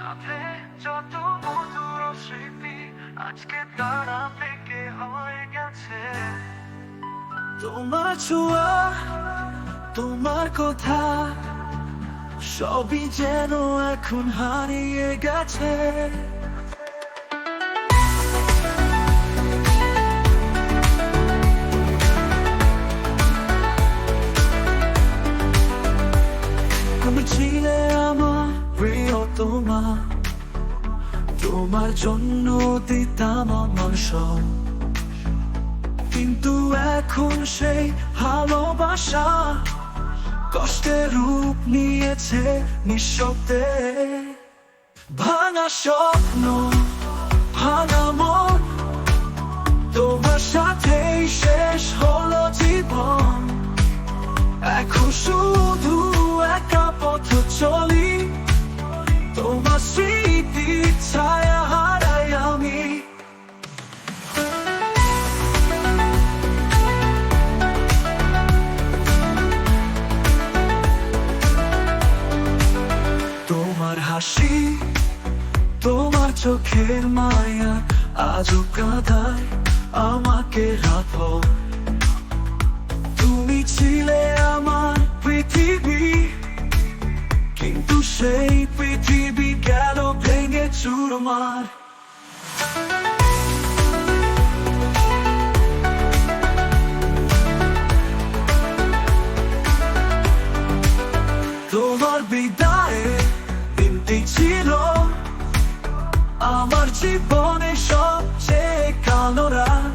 সাথে যত মধুর স্মৃতি আজকে তারা থেকে হয়ে গেছে। তোমার ছোঁয়া, তোমার কথা সবই যেন এখন হারিয়ে গেছে। তুমি ছিলে আমার প্রিয়তমা, তোমার জন্য দিতাম আমার সব, কিন্তু এখন সেই ভালোবাসা কষ্টের রূপ নিয়েছে নিঃশব্দে। ভাঙা স্বপ্ন, ভাঙা মন, তোমার সাথেই শেষ হলো জীবন। এখন শুধু একা পথ চলি, তোমার স্মৃতির ছায়া হারাই আমি। তোমার হাসি, তোমার চোখের মায়া আজও কাঁদায় আমাকে রাতভর। তুমি ছিলে আমার পৃথিবী, কিন্তু সেই পৃথিবী গেল ভেঙে চুরমার। তোমার বিদায়ে দিনটি ছিল আমার জীবনে সবচেয়ে কালো রাত।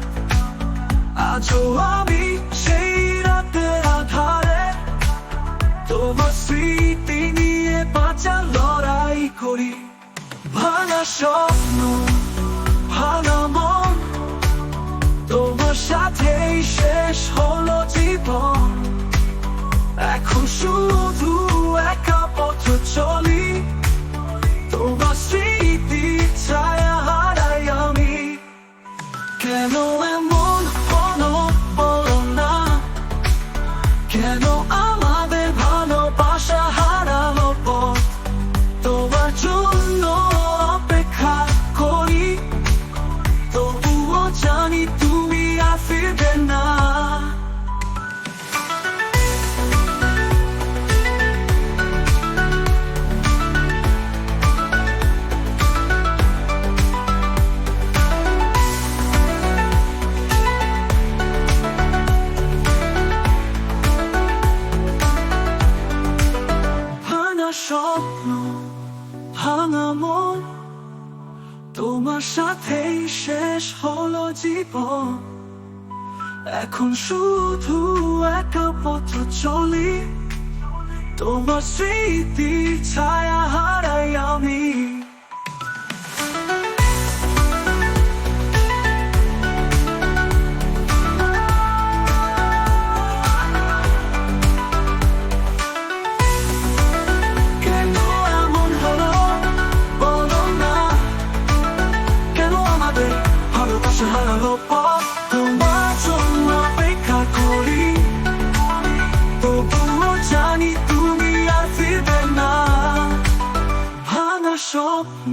আজও আমি সেই রাতের আধারে তোমার স্মৃতি নিয়ে বাঁচার লড়াই করি। ভাঙা স্বপ্ন, ভাঙা মন, তোমার সাথেই শেষ হলো জীবন। এখন শুধু একা পথ চলি, তোমার স্মৃতির ছায়া হারাই আমি। কেন এমন হলো বলো না, কেন আমাদের ভালোবাসা হারালো পথ। তোমার জন্য অপেক্ষা করি, তবুও জানি তুমি আর ফিরবে না। স্বপ্ন, ভাঙা মন, তোমার সাথেই শেষ হলো জীবন। এখন শুধু একা পথ চলি, তোমার স্মৃতির ছায়া হারাই আমি। হারালো পথ, তোমার জন্য অপেক্ষা করি, তবুও জানি তুমি আর ফিরবে না। ভাঙা স্বপ্ন।